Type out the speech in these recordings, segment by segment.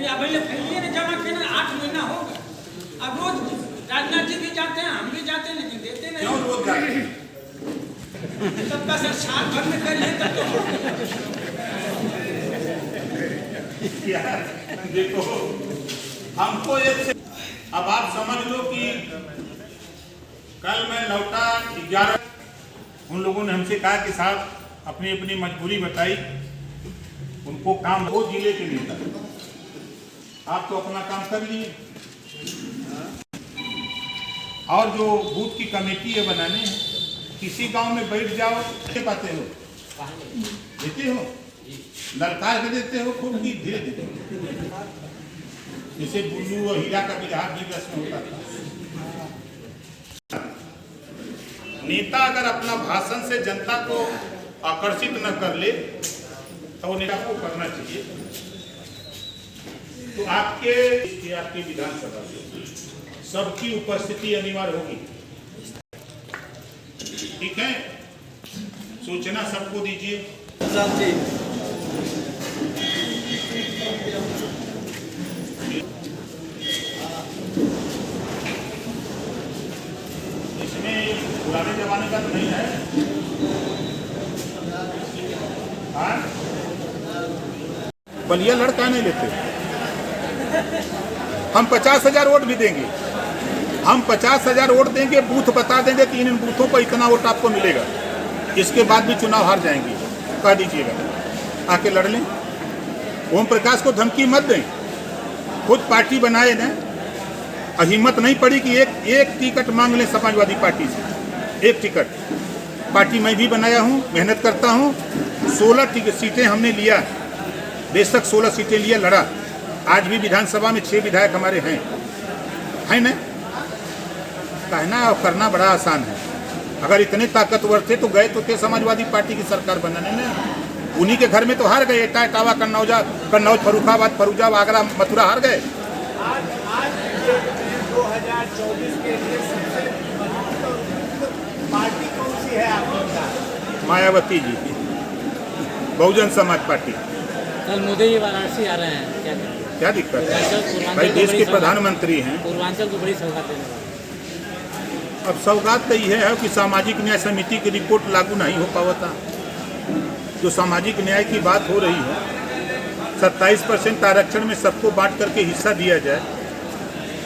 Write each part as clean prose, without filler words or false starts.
अब फैलिए ने जमा किया 8 महीना हो गया। अब रोज राजनाथ जी भी जाते हैं, हम भी जाते हैं, लेकिन देते नहीं। क्यों रोज जाते हैं? तब का सर साल भर में कर ले तब तो देखो हमको एक से अब आप समझ लो कि कल मैं लौटा 11, उन लोगों ने हमसे कहा कि साहब अपनी अपनी मजबूरी बताई, उनको काम वो जिले के नेता, आप तो अपना काम कर लिए और जो बूथ की कमेटी है बनाने हैं, किसी गांव में बैठ जाओ क्या पाते हो, देते हो ललकार के देते हो खूब की धीरे धीरे, जैसे बुल्लू और हीरा का विवाह भी रस्म होता था। नेता अगर अपना भाषण से जनता को आकर्षित न कर ले तो नेता को करना चाहिए। तो आपके विधानसभा सबकी उपस्थिति अनिवार्य होगी, ठीक है? सूचना सबको दीजिए। इसमें पुराने जमाने का तो नहीं है। हाँ? बलिया लड़का नहीं लेते। हम 50,000 वोट भी देंगे, हम 50,000 वोट देंगे, बूथ बता देंगे कि इन बूथों पर इतना वोट आपको मिलेगा, इसके बाद भी चुनाव हार जाएंगे, कह दीजिएगा, आके लड़ लें। ओम प्रकाश को धमकी मत दें, खुद पार्टी बनाए ना, और हिम्मत नहीं पड़ी कि एक टिकट मांग लें समाजवादी पार्टी से, एक टिकट। पार्टी मैं भी बनाया हूँ, मेहनत करता हूँ, 16 सीटें हमने लिया, बेशक 16 सीटें लिया, लड़ा। आज भी विधानसभा में 6 विधायक हमारे हैं ना। कहना और करना बड़ा आसान है। अगर इतने ताकतवर थे तो गए तो थे समाजवादी पार्टी की सरकार बनाने में। उन्हीं के घर में तो हार गए, इटावा, कन्नौज, फर्रुखाबाद, फरुजाब, आगरा, मथुरा हार गए। 2024 के लिए सबसे पार्टी कौन सी है आपका? मायावती जी, बहुजन समाज पार्टी। कल मोदी जी वाराणसी आ रहे हैं, क्या दिक्कत है भाई? देश के प्रधानमंत्री हैं, पूर्वांचल को बड़ी सौगात देने वाले। अब सौगात तो यह है कि सामाजिक न्याय समिति की रिपोर्ट लागू नहीं हो पाता। जो सामाजिक न्याय की बात हो रही है, 27% आरक्षण में सबको बांट करके हिस्सा दिया जाए,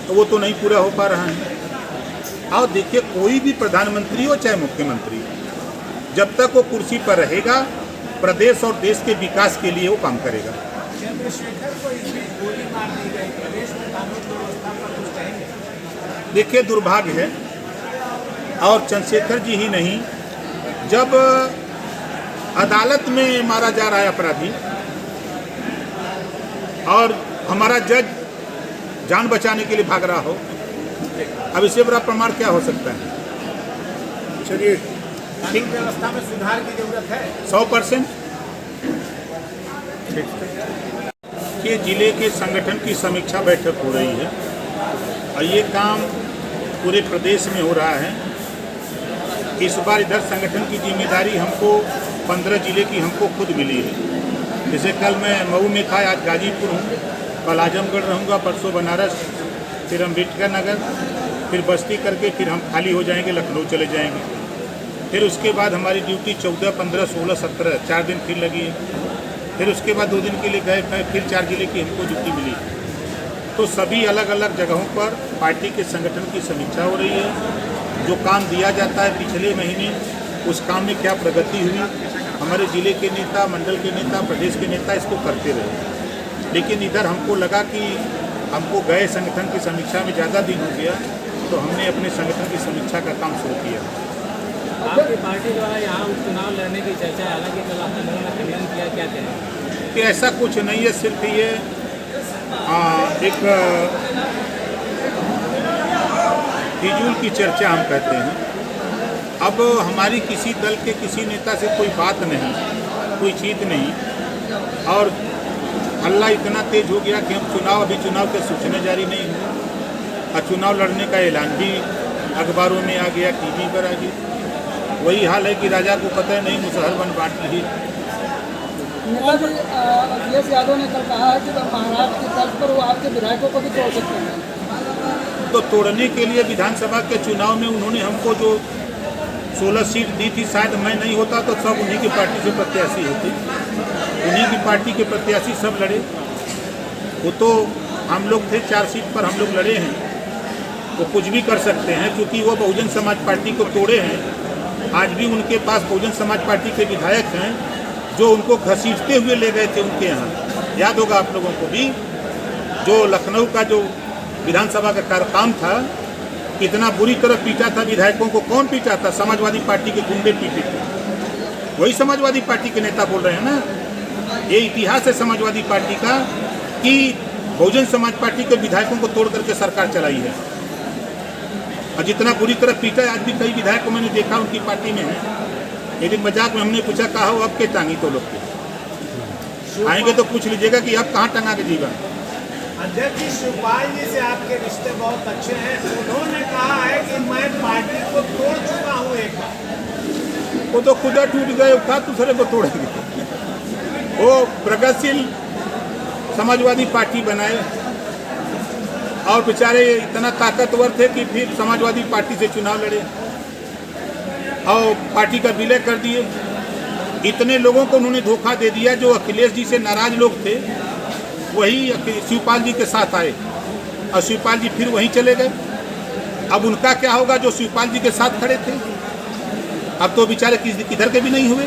तो वो तो नहीं पूरा हो पा रहा है। और देखिए, कोई भी प्रधानमंत्री हो चाहे मुख्यमंत्री, जब तक वो कुर्सी पर रहेगा, प्रदेश और देश के विकास के लिए वो काम करेगा। चंद्रशेखर को इस बीच गोली मार दी गई, प्रदेश में कानून व्यवस्था पर कुछ कहेंगे? देखिए, दुर्भाग्य है, और चंद्रशेखर जी ही नहीं, जब अदालत में मारा जा रहा है अपराधी और हमारा जज जान बचाने के लिए भाग रहा हो, अब इससे बड़ा प्रमाण क्या हो सकता है? चलिए, कानून व्यवस्था में सुधार की जरूरत है 100%। ये जिले के संगठन की समीक्षा बैठक हो रही है और ये काम पूरे प्रदेश में हो रहा है। इस बार इधर संगठन की जिम्मेदारी हमको 15 जिले की हमको खुद मिली है। जैसे कल मैं मऊ में था, आज गाजीपुर हूँ, कल आजमगढ़ रहूँगा, परसों बनारस, फिर अम्बेडकर नगर, फिर बस्ती करके फिर हम खाली हो जाएंगे, लखनऊ चले जाएंगे। फिर उसके बाद हमारी ड्यूटी 14, 15, 16, 17 4 दिन फिर लगी है। फिर उसके बाद 2 दिन के लिए गए, फिर 4 जिले की हमको ड्यूटी मिली। तो सभी अलग अलग जगहों पर पार्टी के संगठन की समीक्षा हो रही है। जो काम दिया जाता है पिछले महीने, उस काम में क्या प्रगति हुई, हमारे ज़िले के नेता, मंडल के नेता, प्रदेश के नेता इसको करते रहे। लेकिन इधर हमको लगा कि हमको गए संगठन की समीक्षा में ज़्यादा दिन हो गया, तो हमने अपने संगठन की समीक्षा का काम शुरू किया। आपकी पार्टी द्वारा यहाँ उपचुनाव लड़ने की चर्चा, हालांकि कल आपने खंडन किया, क्या कहें? कि ऐसा कुछ नहीं है, सिर्फ ये एक फिजूल की चर्चा हम कहते हैं। अब हमारी किसी दल के किसी नेता से कोई बात नहीं, कोई चीत नहीं, और हल्ला इतना तेज हो गया कि हम अभी चुनाव के सूचना जारी नहीं हुई और चुनाव लड़ने का ऐलान भी अखबारों में आ गया, टीवी पर आ गया। वही हाल है कि राजा को पता नहीं, मुसहर बन बांट ली। नेता जी अखिलेश यादव ने कल कहा है कि महाराष्ट्र की तर्ज पर वो आपके विधायकों को भी तोड़ सकते हैं। तो तोड़ने के लिए विधानसभा के चुनाव में उन्होंने हमको जो 16 सीट दी थी, शायद मैं नहीं होता तो सब उन्हीं की पार्टी से प्रत्याशी होते, उन्हीं की पार्टी के प्रत्याशी सब लड़े। वो तो हम लोग थे 4 सीट पर हम लोग लड़े हैं, वो कुछ भी कर सकते हैं क्योंकि वो बहुजन समाज पार्टी को तोड़े हैं। आज भी उनके पास बहुजन समाज पार्टी के विधायक हैं जो उनको घसीटते हुए ले गए थे उनके यहाँ। याद होगा आप लोगों को भी, जो लखनऊ का जो विधानसभा का कार्यक्रम था, कितना बुरी तरह पीटा था विधायकों को। कौन पीटा था? समाजवादी पार्टी के गुंडे पीटे थे। वही समाजवादी पार्टी के नेता बोल रहे हैं ना। ये इतिहास है समाजवादी पार्टी का कि बहुजन समाज पार्टी के विधायकों को तोड़ करके सरकार चलाई है। और जितना बुरी तरह पीटा है, आज भी कई विधायक को मैंने देखा उनकी पार्टी में है। एक दिन मजाक में हमने पूछा कहा हो अब के टांगी तो लोग के आएंगे तो पूछ लीजिएगा कि अब कहाँ टंगा के जीवन। अध्यक्ष जी, शिवपाल जी से आपके रिश्ते बहुत अच्छे हैं। उन्होंने कहा है कि मैं पार्टी को तोड़ चुका हूँ एक बार। वो तो खुदा टूट गए, था दूसरे को तोड़ेंगे। वो प्रगतिशील समाजवादी पार्टी बनाए और बेचारे इतना ताकतवर थे कि फिर समाजवादी पार्टी से चुनाव लड़े और पार्टी का विलय कर दिए। इतने लोगों को उन्होंने धोखा दे दिया। जो अखिलेश जी से नाराज लोग थे वही शिवपाल जी के साथ आए और शिवपाल जी फिर वहीं चले गए। अब उनका क्या होगा जो शिवपाल जी के साथ खड़े थे? अब तो बेचारे किधर के भी नहीं हुए।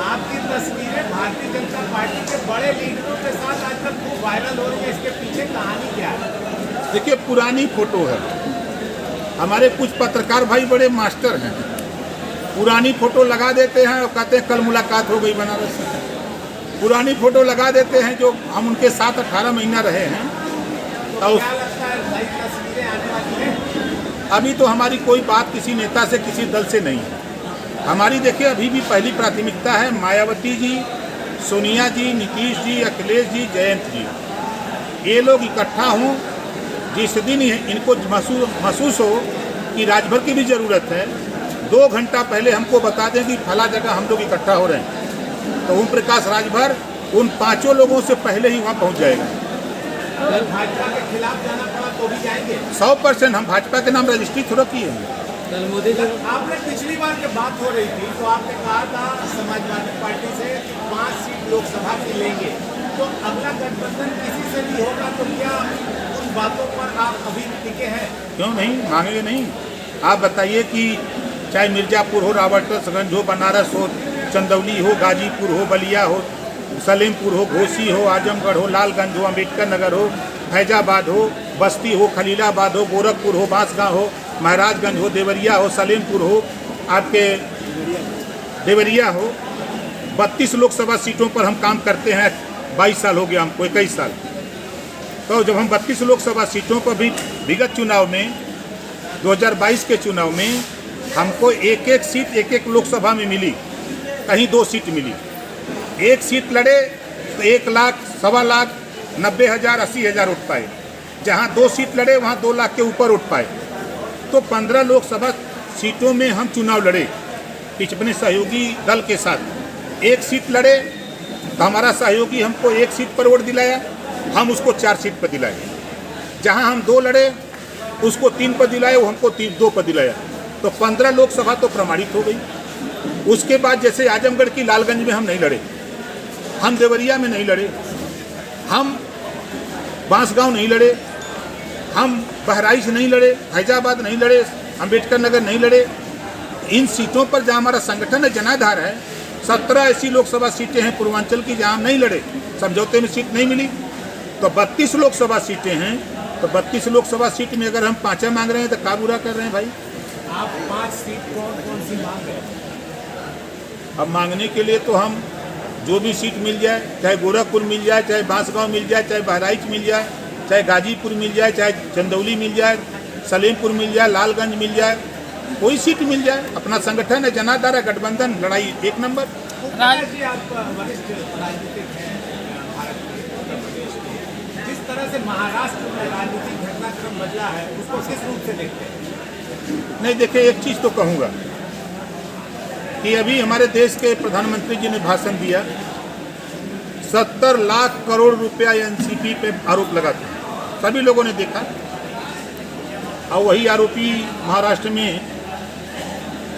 आपकी तस्वीरें भारतीय जनता पार्टी के बड़े लीडरों के साथ आजकल खूब वायरल हो रही है, इसके पीछे कहानी क्या है? देखिए, पुरानी फोटो है। हमारे कुछ पत्रकार भाई बड़े मास्टर हैं, पुरानी फोटो लगा देते हैं और कहते हैं कल मुलाकात हो गई बनारस में। पुरानी फोटो लगा देते हैं जो हम उनके साथ 18 महीना रहे हैं। तो क्या लगता है नई तस्वीरें आने वाली हैं? अभी तो हमारी कोई बात किसी नेता से, किसी दल से नहीं है। हमारी देखिए अभी भी पहली प्राथमिकता है मायावती जी, सोनिया जी, नीतीश जी, अखिलेश जी, जयंत जी। ये लोग इकट्ठा हों। जिस दिन इनको महसूस हो कि राजभर की भी ज़रूरत है, 2 घंटा पहले हमको बता दें कि फला जगह हम लोग इकट्ठा हो रहे हैं, तो ओम प्रकाश राजभर उन 5 लोगों से पहले ही वहाँ पहुँच जाएगा। अगर भाजपा के खिलाफ जाना पड़ा तो भी जाएंगे? 100% हम भाजपा के नाम रजिस्ट्री थोड़ा किए हैं। कल मोदी जी आपने पिछली बार की बात हो रही थी तो आपने कहा था समाजवादी पार्टी से कि 5 सीट लोकसभा की लेंगे, तो अगला गठबंधन किसी से भी होगा तो क्या उन बातों पर आप अभी टिके हैं? क्यों नहीं मांगेंगे? नहीं। आप बताइए कि चाहे मिर्जापुर हो, रावटगंज हो, बनारस हो, चंदौली हो, गाजीपुर हो, बलिया हो, सलेमपुर हो, घोसी हो, आजमगढ़ हो, लालगंज हो, अम्बेडकर नगर हो, फैजाबाद हो, बस्ती हो, खलीलाबाद हो, गोरखपुर हो, बांसगांव हो, महाराजगंज हो, देवरिया हो, सलेमपुर हो, आपके देवरिया हो, 32 लोकसभा सीटों पर हम काम करते हैं। 22 साल हो गया हमको, 21 साल। तो जब हम 32 लोकसभा सीटों पर भी विगत चुनाव में 2022 के चुनाव में हमको एक सीट एक लोकसभा में मिली, कहीं 2 सीट मिली। 1 सीट लड़े तो 1 लाख, 1.25 लाख, 90,000, 80,000 उठ पाए। जहाँ 2 सीट लड़े वहाँ 2 लाख के ऊपर उठ पाए। तो 15 लोकसभा सीटों में हम चुनाव लड़े अपने सहयोगी दल के साथ। 1 सीट लड़े तो हमारा सहयोगी हमको 1 सीट पर वोट दिलाया, हम उसको 4 सीट पर दिलाए। जहां हम 2 लड़े उसको 3 पर दिलाए, वो हमको 2 पर दिलाया। तो 15 लोकसभा तो प्रमाणित हो गई। उसके बाद जैसे आजमगढ़ की लालगंज में हम नहीं लड़े, हम देवरिया में नहीं लड़े, हम बांसगांव नहीं लड़े, हम बहराइच नहीं लड़े, फैजाबाद नहीं लड़े, अम्बेडकर नगर नहीं लड़े। इन सीटों पर जहाँ हमारा संगठन है जनाधार है, 17 ऐसी लोकसभा सीटें हैं पूर्वांचल की जहाँ हम नहीं लड़े, समझौते में सीट नहीं मिली। तो 32 लोकसभा सीटें हैं। तो 32 लोकसभा सीट में अगर हम 5 मांग रहे हैं तो क्या बुरा कर रहे हैं भाई? आप 5 सीट कौन सी मांग रहे हैं? अब मांगने के लिए तो हम जो भी सीट मिल जाए, चाहे गोरखपुर मिल जाए, चाहे बांसगांव मिल जाए, चाहे बहराइच मिल जाए, चाहे गाजीपुर मिल जाए, चाहे चंदौली मिल जाए, सलेमपुर मिल जाए, लालगंज मिल जाए, कोई सीट मिल जाए। अपना संगठन है, जनाधार है, गठबंधन, लड़ाई 1 नंबर। जी, आप वरिष्ठ राजनीतिक हैं भारत के, उत्तर प्रदेश के। जिस तरह से महाराष्ट्र में राजनीतिक घटनाक्रम बदला है उसको किस रूप से देखते हैं? नहीं, देखिए एक चीज़ तो कहूँगा कि अभी हमारे देश के प्रधानमंत्री जी ने भाषण दिया 70 लाख करोड़ रुपया एनसीपी पे आरोप लगाते हैं, सभी लोगों ने देखा। और वही आरोपी महाराष्ट्र में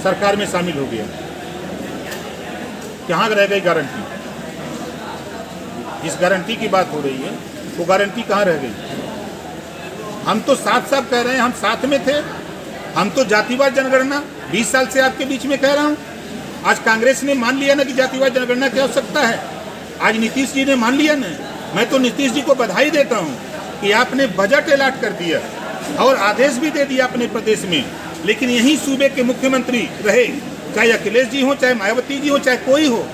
सरकार में शामिल हो गया। कहाँ रह गई गारंटी? जिस गारंटी की बात हो रही है वो गारंटी कहाँ रह गई? हम तो साफ साफ कह रहे हैं, हम साथ में थे। हम तो जातिवाद जनगणना 20 साल से आपके बीच में कह रहा हूँ। आज कांग्रेस ने मान लिया ना कि जातिवाद जनगणना की आवश्यकता है। आज नीतीश जी ने मान लिया ना। मैं तो नीतीश जी को बधाई देता हूँ कि आपने बजट अलॉट कर दिया और आदेश भी दे दिया अपने प्रदेश में। लेकिन यही सूबे के मुख्यमंत्री रहे, चाहे अखिलेश जी हो, चाहे मायावती जी हो, चाहे कोई हो,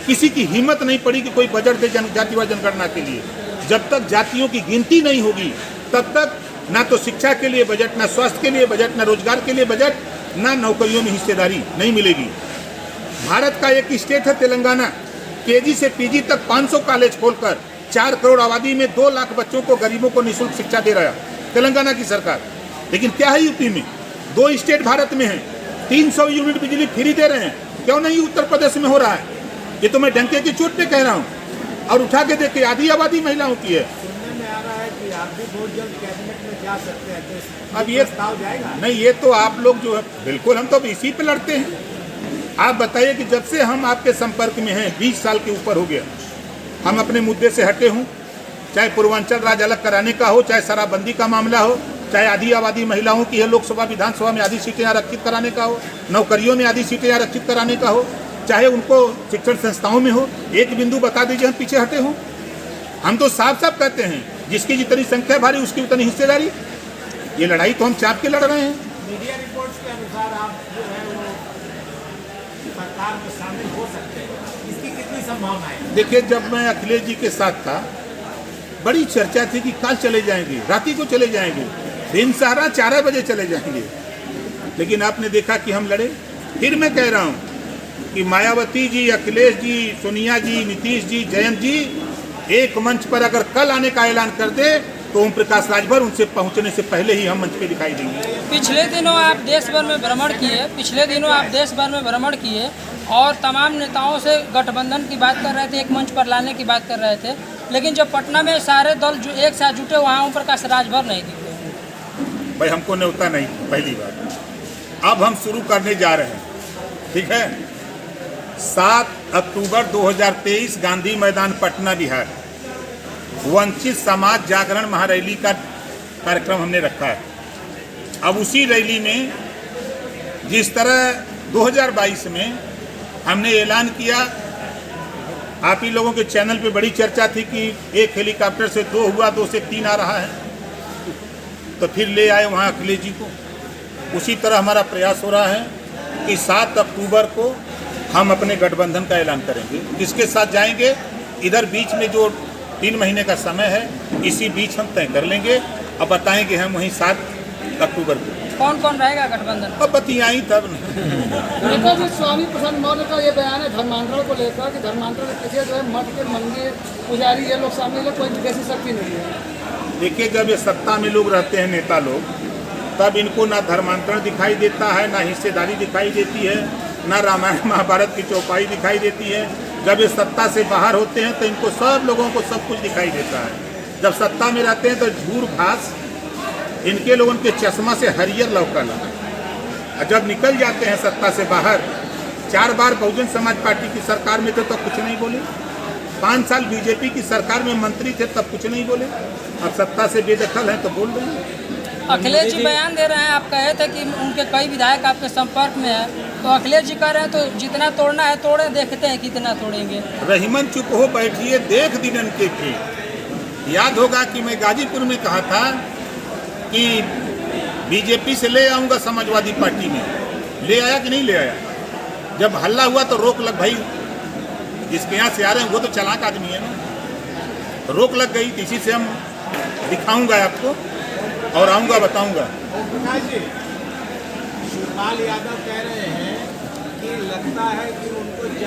किसी की हिम्मत नहीं पड़ी कि कोई बजट दे जातिवाद जनगणना के लिए। जब तक जातियों की गिनती नहीं होगी तब तक ना तो शिक्षा के लिए बजट, ना स्वास्थ्य के लिए बजट, ना रोजगार के लिए बजट, ना नौकरियों में हिस्सेदारी नहीं मिलेगी। भारत का एक स्टेट है तेलंगाना, केजी से पीजी तक 500 कॉलेज खोलकर 4 करोड़ आबादी में 2 लाख बच्चों को, गरीबों को निःशुल्क शिक्षा दे रहा है तेलंगाना की सरकार। लेकिन क्या है यूपी में? 2 स्टेट भारत में हैं, 300 यूनिट बिजली फ्री दे रहे हैं। क्यों नहीं उत्तर प्रदेश में हो रहा है? ये तो मैं डंके की चोट पे कह रहा हूँ। और उठा के देखिए, आधी आबादी महिलाओं की है। सुनने में आ रहा है कि आप भी बहुत जल्द कैबिनेट में जा सकते हैं, तो अब ये प्रस्ताव जाएगा? नहीं, ये तो आप लोग जो है, बिल्कुल हम तो इसी पे लड़ते हैं। आप बताइए कि जब से हम आपके संपर्क में हैं, 20 साल के ऊपर हो गया, हम अपने मुद्दे से हटे हों। चाहे पूर्वांचल राज्य अलग कराने का हो, चाहे शराबबंदी का मामला हो, चाहे आधी आबादी महिलाओं की है, लोकसभा विधानसभा में आधी सीटें आरक्षित कराने का हो, नौकरियों में आधी सीटें आरक्षित कराने का हो, चाहे उनको शिक्षण संस्थाओं में हो, एक बिंदु बता दीजिए हम पीछे हटे हों। हम तो साफ साफ कहते हैं, जिसकी जितनी संख्या भारी उसकी उतनी हिस्सेदारी। ये लड़ाई तो हम चाप के लड़ रहे हैं। मीडिया रिपोर्ट्स के अनुसार आप जो है वो सरकार में शामिल हो सकते हैं, इसकी कितनी संभावना है? देखिए, जब मैं अखिलेश जी के साथ था, बड़ी चर्चा थी कि कल चले जाएंगे, रात ही को चले जाएंगे, दिन सहारा 4 बजे चले जाएंगे। लेकिन आपने देखा कि हम लड़े। फिर मैं कह रहा हूँ कि मायावती जी, अखिलेश जी, सोनिया जी, नीतीश जी, जयंत जी एक मंच पर अगर कल आने का ऐलान कर दे तो ओम प्रकाश राजभर उनसे पहुंचने से पहले ही हम मंच पे दिखाई देंगे। पिछले दिनों आप देश भर में भ्रमण किए और तमाम नेताओं से गठबंधन की बात कर रहे थे, एक मंच पर लाने की बात कर रहे थे। लेकिन जब पटना में सारे दल जो एक साथ जुटे, वहाँ ओम प्रकाश राजभर नहीं दिखे। भाई, हमको न्योता नहीं, पहली बात। अब हम शुरू करने जा रहे हैं, ठीक है? 7 अक्टूबर 2023 गांधी मैदान पटना बिहार, वंचित समाज जागरण महारैली का कार्यक्रम हमने रखा है। अब उसी रैली में जिस तरह 2022 में हमने ऐलान किया, आप ही लोगों के चैनल पे बड़ी चर्चा थी कि 1 हेलीकॉप्टर से 2 हुआ, 2 से 3 आ रहा है, तो फिर ले आए वहाँ अखिलेश जी को। उसी तरह हमारा प्रयास हो रहा है कि 7 अक्टूबर को हम अपने गठबंधन का ऐलान करेंगे। किसके साथ जाएंगे, इधर बीच में जो 3 महीने का समय है, इसी बीच हम तय कर लेंगे। अब बताएंगे हम वहीं 7 अक्टूबर को। कौन कौन रहेगा गठबंधन? अब बतियाई तब न। नेता जी, स्वामी प्रसन्न मौर्य का ये बयान है धर्मांतरण को लेकर कि धर्मांतरण के पीछे जो है मठ के मंदिर पुजारी ये लोग शामिल है, कोई विदेशी शक्ति नहीं है। देखिए, जब ये सत्ता में लोग रहते हैं, नेता लोग, तब इनको ना धर्मांतरण दिखाई देता है, ना हिस्सेदारी दिखाई देती है, ना रामायण महाभारत की चौपाई दिखाई देती है। जब ये सत्ता से बाहर होते हैं तो इनको सब लोगों को सब कुछ दिखाई देता है। जब सत्ता में रहते हैं तो झूर घास इनके लोगों के चश्मा से हरियर लौका लगा, और जब निकल जाते हैं सत्ता से बाहर, 4 बार बहुजन समाज पार्टी की सरकार में थे तो कुछ नहीं बोले, 5 साल बीजेपी की सरकार में मंत्री थे तब कुछ नहीं बोले, अब सत्ता से बेदखल हैं तो बोल रहे हैं। अखिलेश जी बयान दे रहे हैं, आप कहे थे कि उनके कई विधायक आपके संपर्क में है, तो अखिलेश जी कह रहे हैं तो जितना तोड़ना है तोड़े, देखते हैं कितना तोड़ेंगे। रहीमन चुप हो बैठिए, देख दिनन के फिर। याद होगा कि मैं गाजीपुर में कहा था कि बीजेपी से ले आऊँगा समाजवादी पार्टी में, ले आया कि नहीं ले आया? जब हल्ला हुआ तो रोक लग, भाई जिसके यहाँ से आ रहे हैं वो तो चालाक आदमी है ना, रोक लग गई। इसी से हम दिखाऊंगा आपको और आऊँगा, बताऊँगा। प्रकाश जी, शिवपाल यादव कह रहे हैं कि लगता है कि उनको